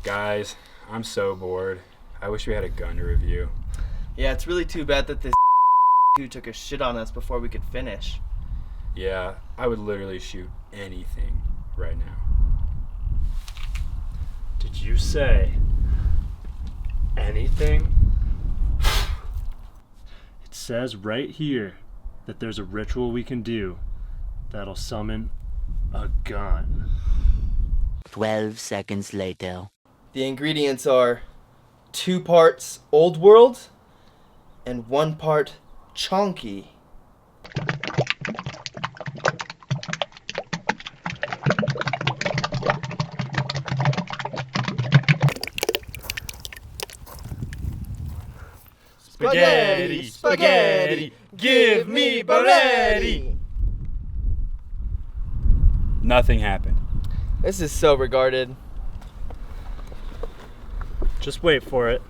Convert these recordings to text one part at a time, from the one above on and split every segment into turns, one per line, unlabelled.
Guys, I'm so bored. I wish we had a gun to review.
Yeah, it's really too bad that this dude took a shit on us before we could finish.
Yeah, I would literally shoot anything right now.
Did you say anything? It says right here that there's a ritual we can do that'll summon a gun.
12 seconds later.
The ingredients are 2 parts Old World and 1 part Chonky.
Spaghetti, spaghetti, give me Beretta!
Nothing happened.
This is so regarded.
Just wait for it.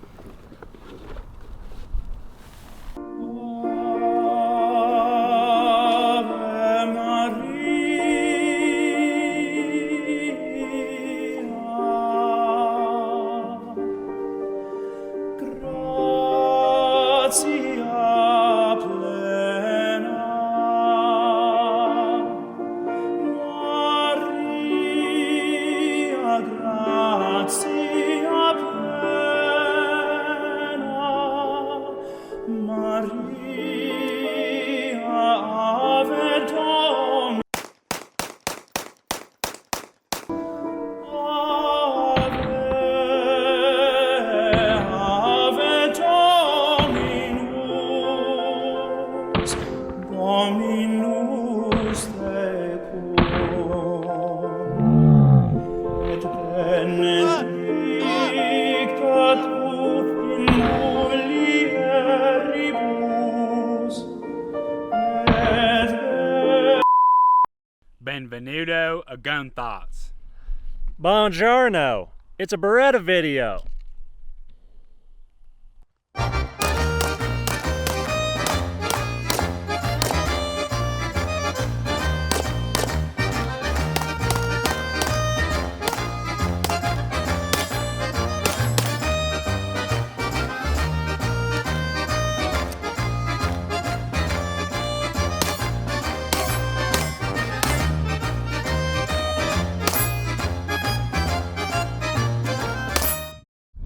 Benvenuto a GunThots.
Buongiorno! It's a Beretta video.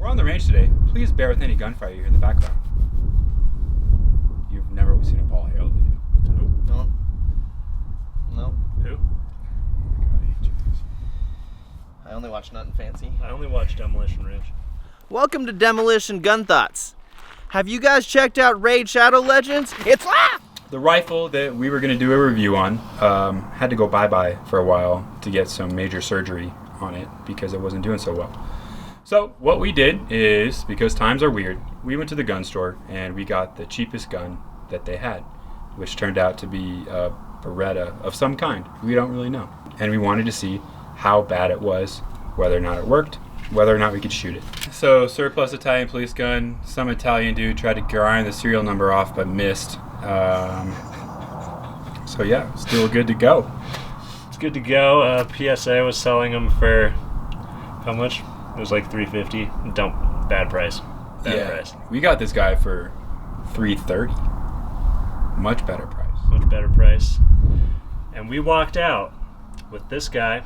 On the range today. Please bear with any gunfire you hear in the background. You've never seen a Paul Hale video.
No. No.
Who?
Oh my God, I hate you guys.
I only watch Nothing Fancy.
I only watch Demolition Range.
Welcome to Demolition GunThots. Have you guys checked out Raid Shadow Legends? It's
The rifle that we were going to do a review on had to go bye-bye for a while to get some major surgery on it because it wasn't doing so well. So what we did is, because times are weird, we went to the gun store and we got the cheapest gun that they had, which turned out to be a Beretta of some kind. We don't really know. And we wanted to see how bad it was, whether or not it worked, whether or not we could shoot it. So surplus Italian police gun, some Italian dude tried to grind the serial number off but missed. So yeah, still good to go.
It's good to go. PSA was selling them for how much? It was like $350. Bad price. Bad price.
We got this guy for $330. Much better price.
Much better price. And we walked out with this guy,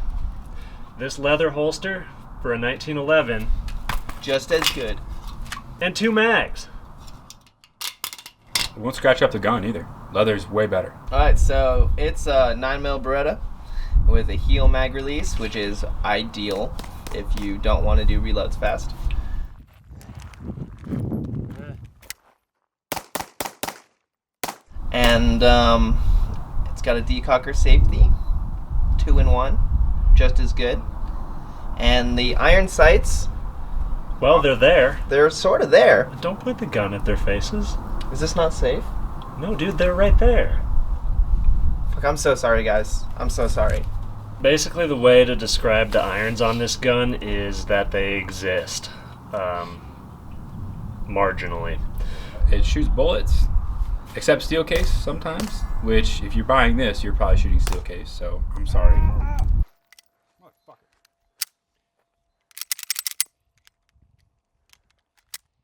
this leather holster for a 1911,
just as good.
and 2 mags.
It won't scratch up the gun either. Leather's way better.
Alright, so it's a 9mm Beretta with a heel mag release, which is ideal if you don't want to do reloads fast. And it's got a decocker safety, 2-in-1, just as good. And the iron sights,
Well, they're there.
they're sort of there.
Don't point the gun at their faces.
Is this not safe?
No, dude, they're right there.
Fuck, I'm so sorry, guys. I'm so sorry.
Basically, the way to describe the irons on this gun is that they exist. Marginally.
It shoots bullets, except steel case sometimes, which if you're buying this, you're probably shooting steel case, so I'm sorry.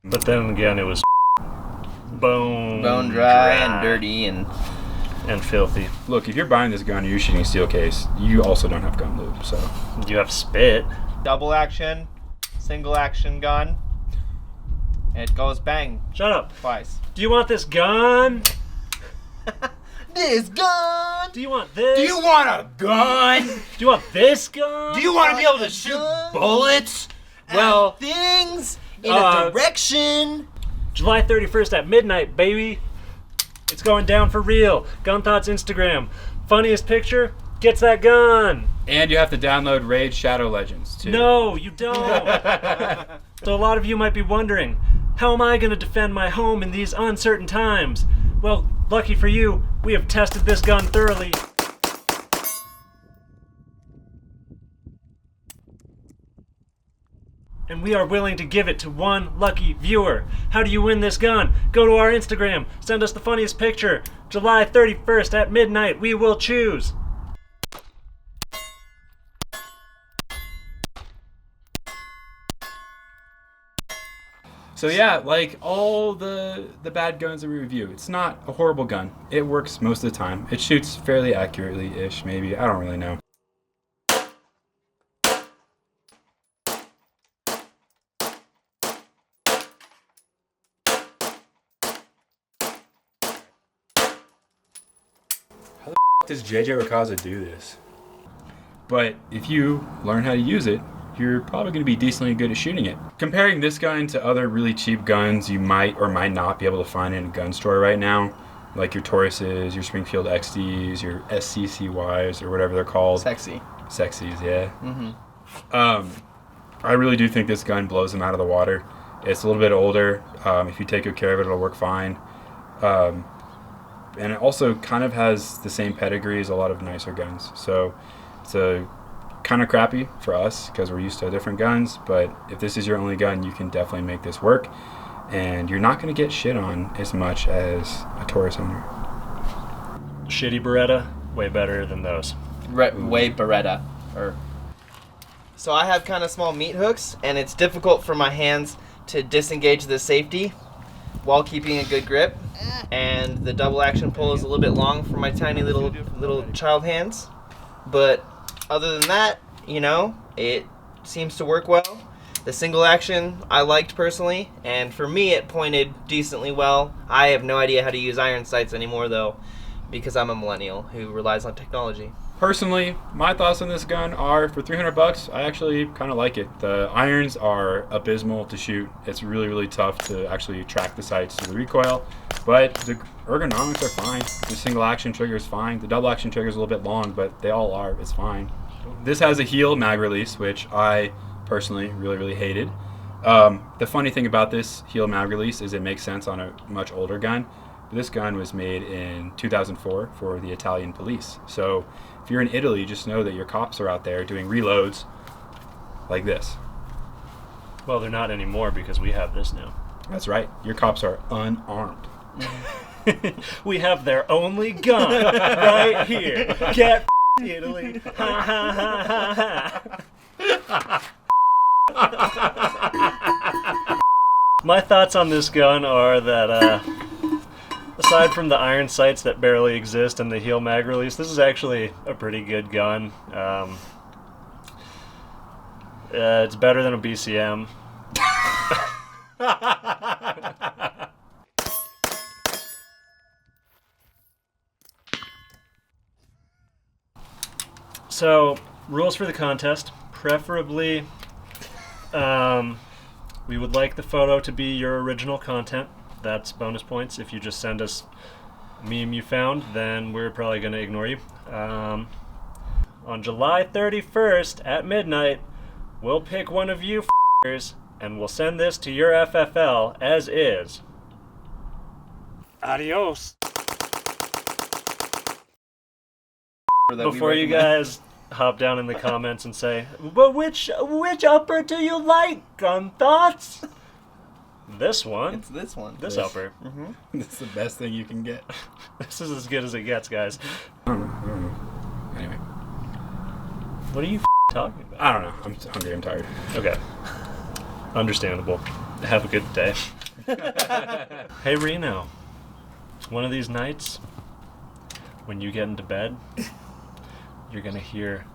But then again, it was
bone dry and dirty and
filthy.
Look, if you're buying this gun and you're shooting a steel case, you also don't have gun lube, so.
You have spit.
double action, single action gun. It goes bang.
Shut up.
Twice.
Do you want this gun?
This gun!
Do you want this?
Do you want a gun?
Do you want this gun?
Do you want to be able to shoot bullets?
Well,
Things in a direction.
July 31st at midnight, baby. It's going down for real. GunThots Instagram. Funniest picture gets that gun.
And you have to download Raid Shadow Legends, too.
No, you don't. So a lot of you might be wondering, how am I going to defend my home in these uncertain times? Well, lucky for you, we have tested this gun thoroughly. And we are willing to give it to one lucky viewer. How do you win this gun? Go to our Instagram, send us the funniest picture. July 31st at midnight, we will choose.
So yeah, like all the bad guns that we review, it's not a horrible gun. It works most of the time. It shoots fairly accurately-ish, maybe. I don't really know. How the f*** does JJ Rakaza do this? But if you learn how to use it, you're probably going to be decently good at shooting it. Comparing this gun to other really cheap guns you might or might not be able to find in a gun store right now, like your Tauruses, your Springfield XDs, your SCCYs, or whatever they're called.
Sexy.
Sexies, yeah. I really do think this gun blows them out of the water. It's a little bit older. If you take good care of it, it'll work fine. And it also kind of has the same pedigree as a lot of nicer guns. So it's a kind of crappy for us because we're used to different guns, but if this is your only gun, you can definitely make this work, and you're not going to get shit on as much as a Taurus owner.
Shitty Beretta, way better than those.
Way Beretta. So I have kind of small meat hooks, and it's difficult for my hands to disengage the safety while keeping a good grip, and the double action pull is a little bit long for my tiny little child hands, but other than that, you know, it seems to work well. The single action I liked personally, and for me it pointed decently well. I have no idea how to use iron sights anymore though, because I'm a millennial who relies on technology.
Personally, my thoughts on this gun are, for $300, I actually kind of like it. The irons are abysmal to shoot. It's really, really tough to actually track the sights to the recoil, but the ergonomics are fine. The single action trigger is fine. The double action trigger is a little bit long, but they all are. It's fine. This has a heel mag release, which I personally really, really hated. The funny thing about this heel mag release is it makes sense on a much older gun. But this gun was made in 2004 for the Italian police. So if you're in Italy, just know that your cops are out there doing reloads like this.
Well, they're not anymore because we have this now.
That's right. Your cops are unarmed.
We have their only gun right here. Get Italy. Ha ha ha ha ha. My thoughts on this gun are that aside from the iron sights that barely exist and the heel mag release, this is actually a pretty good gun. It's better than a BCM. So, rules for the contest. Preferably, we would like the photo to be your original content. That's bonus points. If you just send us a meme you found, then we're probably going to ignore you. On July 31st at midnight, we'll pick one of you f***ers, and we'll send this to your FFL as is. Adios. Before you guys hop down in the comments and say, but which upper do you like, GunThots? This one.
It's this one.
This upper.
This is the best thing you can get.
This is as good as it gets, guys.
I don't know. Anyway.
What are you talking about?
I don't know. I'm hungry. I'm tired.
Okay. Understandable. Have a good day. Hey Reno, one of these nights, when you get into bed, you're gonna hear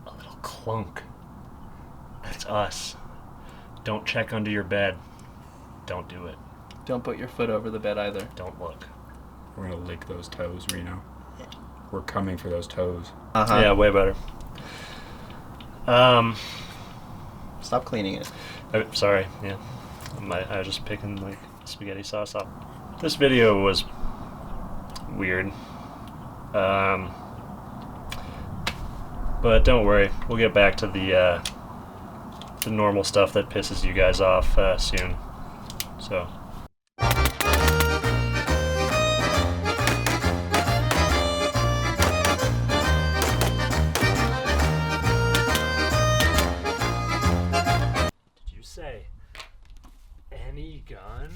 a little clunk. That's us. Don't check under your bed. Don't do it.
Don't put your foot over the bed either.
Don't look.
We're gonna lick those toes, Reno. We're coming for those toes.
Uh-huh.
Yeah, way better.
Stop cleaning it.
Sorry, yeah. I was just picking like spaghetti sauce up. This video was weird. But don't worry, we'll get back to the normal stuff that pisses you guys off soon. So. Did you say any gun?